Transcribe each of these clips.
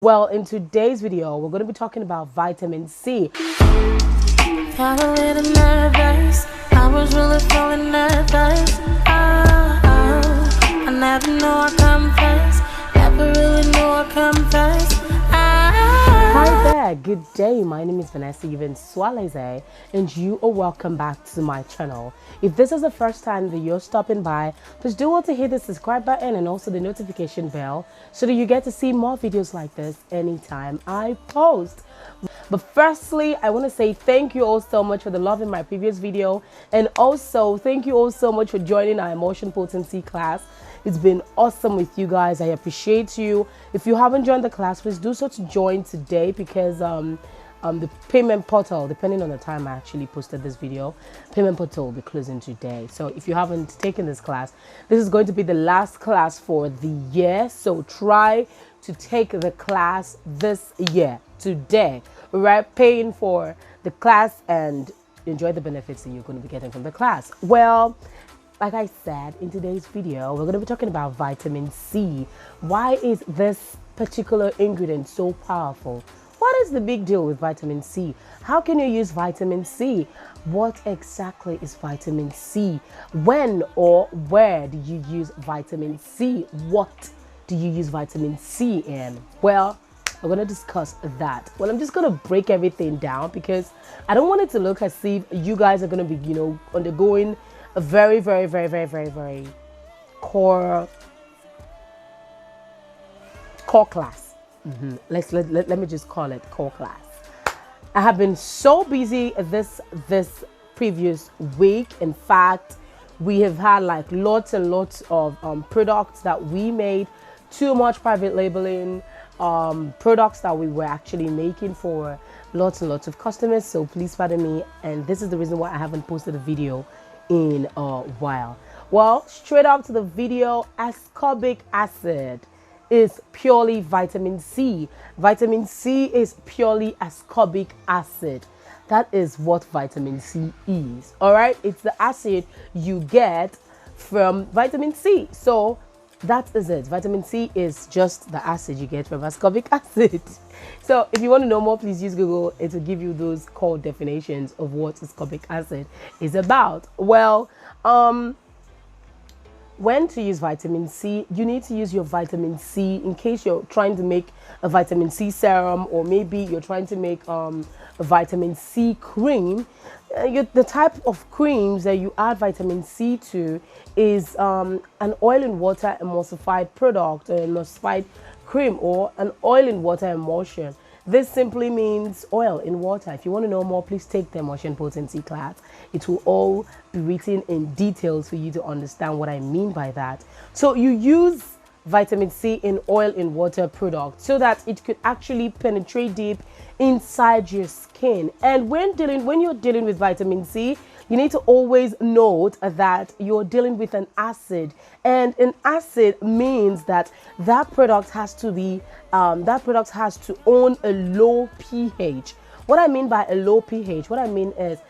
Well, in today's video, we're going to be talking about vitamin C. Got a little nervous. I was really feeling nervous. I never know I come first. Never really know I come first. Hi there, good day. My name is Vanessa Swaleze, and you are welcome back to my channel. If this is the first time that you're stopping by, please do want to hit the subscribe button and also the notification bell so that you get to see more videos like this anytime I post. But firstly, I want to say thank you all so much for the love in my previous video, and also thank you all so much for joining our emotion potency class. It's been awesome with you guys. I appreciate you. If you haven't joined the class, please do so to join today, because the payment portal, depending on the time I actually posted this video, payment portal will be closing today. So if you haven't taken this class, this is going to be the last class for the year. So try to take the class this year, today, right? Paying for the class and enjoy the benefits that you're going to be getting from the class. Well, like I said, in today's video, we're going to be talking about vitamin C. Why is this particular ingredient so powerful? What is the big deal with vitamin C? How can you use vitamin C? What exactly is vitamin C? When or where do you use vitamin C? What do you use vitamin C in? Well, we're going to discuss that. Well, I'm just going to break everything down because I don't want it to look as if you guys are going to be, undergoing a very core class. Let me just call it core class. I have been so busy this previous week. In fact, we have had like lots and lots of products that we made, too much private labeling, products that we were actually making for lots and lots of customers. So please pardon me, and this is the reason why I haven't posted a video in a while. Well, straight up to the video, ascorbic acid is purely vitamin C. Vitamin C is purely ascorbic acid. That is what vitamin C is. All right, it's the acid you get from vitamin C. So that is it. Vitamin C is just the acid you get from ascorbic acid. So if you want to know more, please use Google. It will give you those core definitions of what ascorbic acid is about. Well, when to use vitamin C, you need to use your vitamin C in case you're trying to make a vitamin C serum, or maybe you're trying to make a vitamin C cream. The type of creams that you add vitamin C to is an oil in water emulsified product, or emulsified cream, or an oil in water emulsion. This simply means oil in water. If you want to know more, please take the emotion potency class. It will all be written in details for you to understand what I mean by that. So you use vitamin C in oil in water product so that it could actually penetrate deep inside your skin. And when you're dealing with vitamin C, you need to always note that you're dealing with an acid, and an acid means that product has to own a low pH. What I mean by a low pH, what I mean is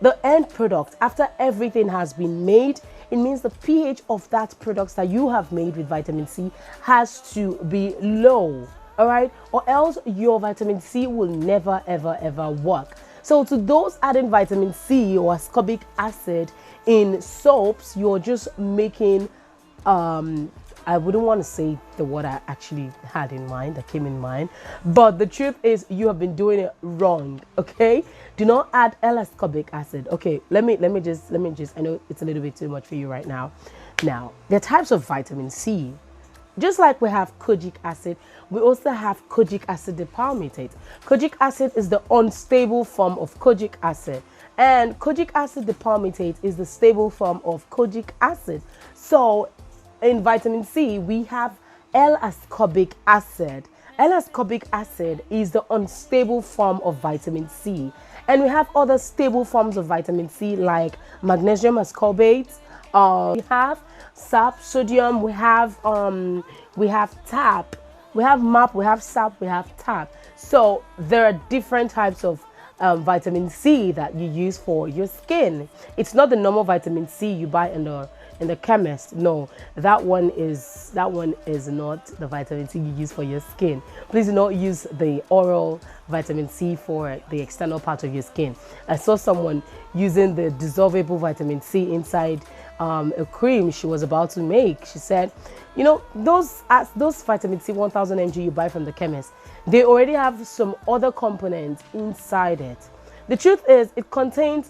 the end product, after everything has been made, it means the pH of that product that you have made with vitamin C has to be low, all right? Or else your vitamin C will never, ever work. So to those adding vitamin C or ascorbic acid in soaps, you're just making, I wouldn't want to say the word I actually had in mind, that came in mind, but the truth is you have been doing it wrong, okay? Do not add L-ascorbic acid. Okay, let me just, I know it's a little bit too much for you right now. Now, there are types of vitamin C. Just like we have kojic acid, we also have kojic acid dipalmitate. Kojic acid is the unstable form of kojic acid, and kojic acid dipalmitate is the stable form of kojic acid. So in vitamin C, we have L-ascorbic acid. L-ascorbic acid is the unstable form of vitamin C. And we have other stable forms of vitamin C like magnesium ascorbate, we have sap, sodium, we have tap, we have MAP, we have sap, we have tap. So there are different types of vitamin C that you use for your skin. It's not the normal vitamin C you buy in the in the chemist. No, that one is not the vitamin C you use for your skin. Please do not use the oral vitamin C for the external part of your skin. I saw someone using the dissolvable vitamin C inside a cream she was about to make. She said, you know, those vitamin C 1000 mg you buy from the chemist, they already have some other components inside it. The truth is, it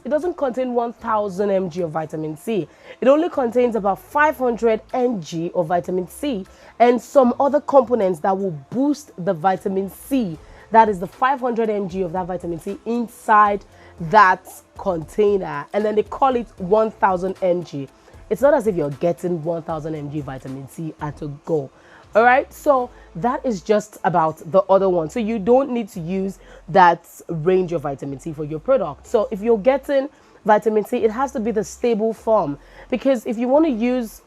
doesn't contain 1000 mg of vitamin C. It only contains about 500 mg of vitamin C and some other components that will boost the vitamin C. That is the 500 mg of that vitamin C inside that container, and then they call it 1000 mg. It's not as if you're getting 1000 mg vitamin C at a go. All right, so that is just about the other one. So you don't need to use that range of vitamin C for your product. So if you're getting vitamin C, it has to be the stable form, because if you want to use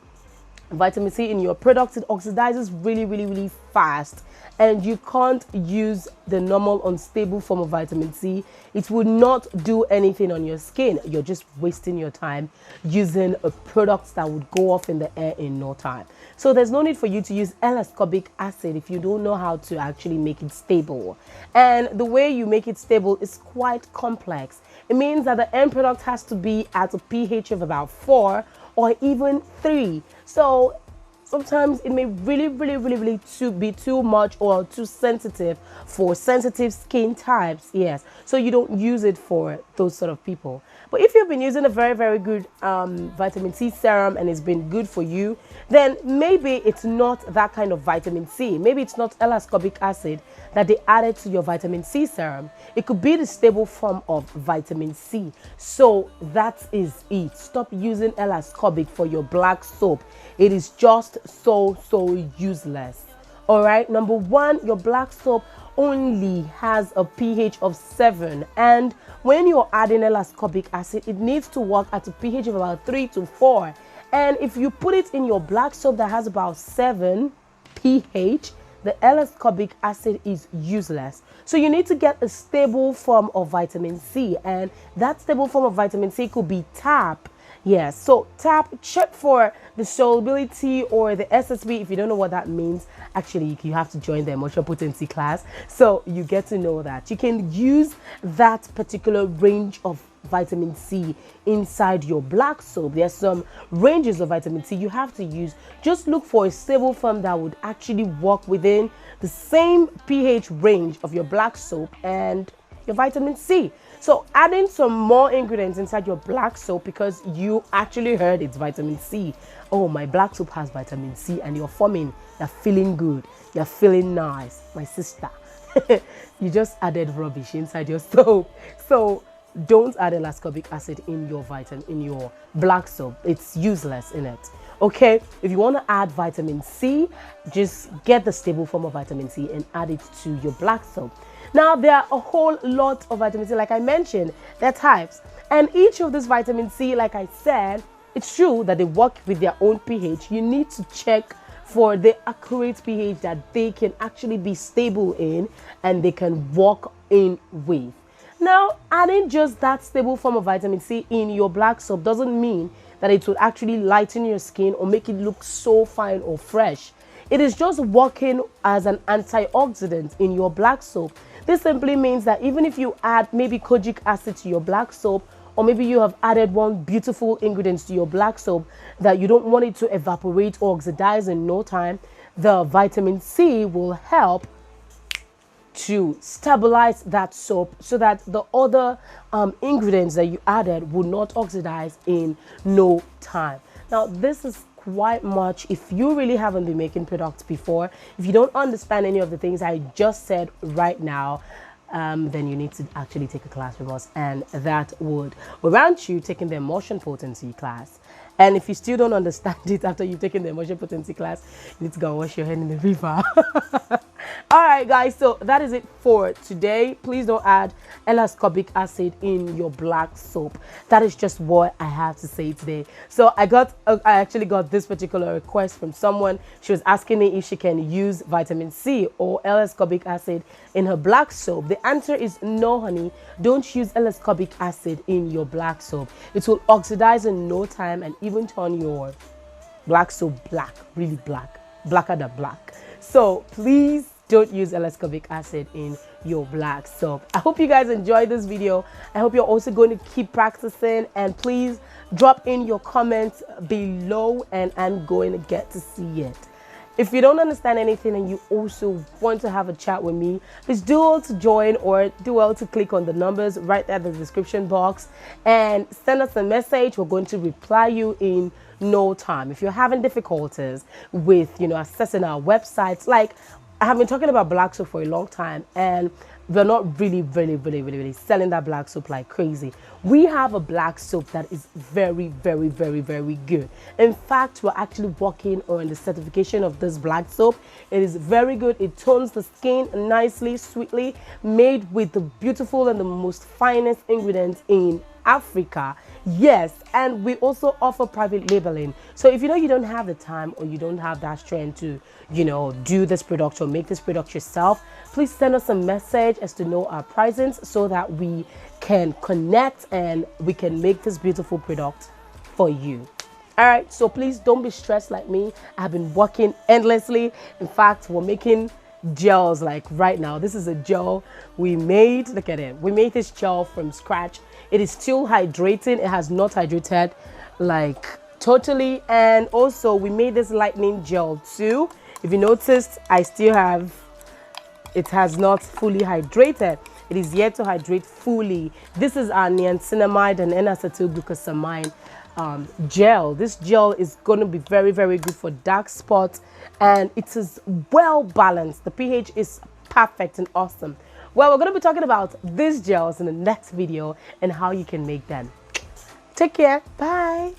vitamin C in your product, it oxidizes really, really, really fast, and you can't use the normal unstable form of vitamin C. It would not do anything on your skin. You're just wasting your time using a product that would go off in the air in no time. So there's no need for you to use ascorbic acid if you don't know how to actually make it stable. And the way you make it stable is quite complex. It means that the end product has to be at a pH of about 4 or even 3. So sometimes it may really be too much or too sensitive for sensitive skin types. Yes, so you don't use it for those sort of people. But if you've been using a very good vitamin C serum and it's been good for you, then maybe it's not that kind of vitamin C. Maybe it's not ascorbic acid that they added to your vitamin C serum. It could be the stable form of vitamin C. So that is it. Stop using ascorbic for your black soap. It is just so useless. All right, number one, your black soap only has a pH of 7, and when you're adding ascorbic acid, it needs to work at a pH of about 3 to 4. And if you put it in your black soap that has about 7 pH, the ascorbic acid is useless. So you need to get a stable form of vitamin C, and that stable form of vitamin C could be TAP. Yes, so TAP, check for the solubility or the SSB. If you don't know what that means, actually you have to join the emotional potency class, so you get to know that. You can use that particular range of vitamin C inside your black soap. There's some ranges of vitamin C you have to use. Just look for a stable form that would actually work within the same pH range of your black soap and your vitamin C. So adding some more ingredients inside your black soap because you actually heard it's vitamin C. Oh, my black soap has vitamin C, and you're feeling good, you're feeling nice, my sister. You just added rubbish inside your soap. So don't add ascorbic acid in your black soap. It's useless in it. Okay, if you want to add vitamin C, just get the stable form of vitamin C and add it to your black soap. Now, there are a whole lot of vitamin C. Like I mentioned, there are types, and each of this vitamin C, like I said, it's true that they work with their own pH. You need to check for the accurate pH that they can actually be stable in and they can work in with. Now, adding just that stable form of vitamin C in your black soap doesn't mean that it will actually lighten your skin or make it look so fine or fresh. It is just working as an antioxidant in your black soap. This simply means that even if you add maybe kojic acid to your black soap, or maybe you have added one beautiful ingredient to your black soap that you don't want it to evaporate or oxidize in no time, the vitamin C will help to stabilize that soap so that the other ingredients that you added will not oxidize in no time. Now, this is quite much if you really haven't been making products before. If you don't understand any of the things I just said right now, then you need to actually take a class from us, and that would warrant you taking the emotion potency class. And if you still don't understand it after you've taken the emotion potency class, you need to go and wash your hand in the river. All right, guys, so that is it for today. Please don't add ascorbic acid in your black soap. That is just what I have to say today. So I actually got this particular request from someone. She was asking me if she can use vitamin C or ascorbic acid in her black soap. The answer is no, honey. Don't use ascorbic acid in your black soap. It will oxidize in no time and even turn your black soap black, really black, blacker than black. So please don't use ascorbic acid in your black soap. I hope you guys enjoyed this video. I hope you're also going to keep practicing, and please drop in your comments below and I'm going to get to see it. If you don't understand anything and you also want to have a chat with me, please do well to join or do well to click on the numbers right there in the description box and send us a message. We're going to reply you in no time. If you're having difficulties with, accessing our websites, like I have been talking about black soap for a long time and we're not really selling that black soap like crazy. We have a black soap that is very good. In fact, we're actually working on the certification of this black soap. It is very good. It tones the skin nicely, sweetly, made with the beautiful and the most finest ingredients in Africa. Yes, and we also offer private labeling. So if you don't have the time or you don't have that strength to do this product or make this product yourself, please send us a message as to know our pricings so that we can connect and we can make this beautiful product for you. All right, so please don't be stressed like me. I've been working endlessly. In fact, we're making gels like right now. This is a gel we made. Look at it. We made this gel from scratch. It is still hydrating. It has not hydrated like totally. And also we made this lightening gel too. If you noticed, it has not fully hydrated. It is yet to hydrate fully. This is our niacinamide and N-acetylglucosamine gel. This gel is going to be very good for dark spots, and it is well balanced. The pH is perfect and awesome. Well, we're going to be talking about these gels in the next video and how you can make them. Take care. Bye.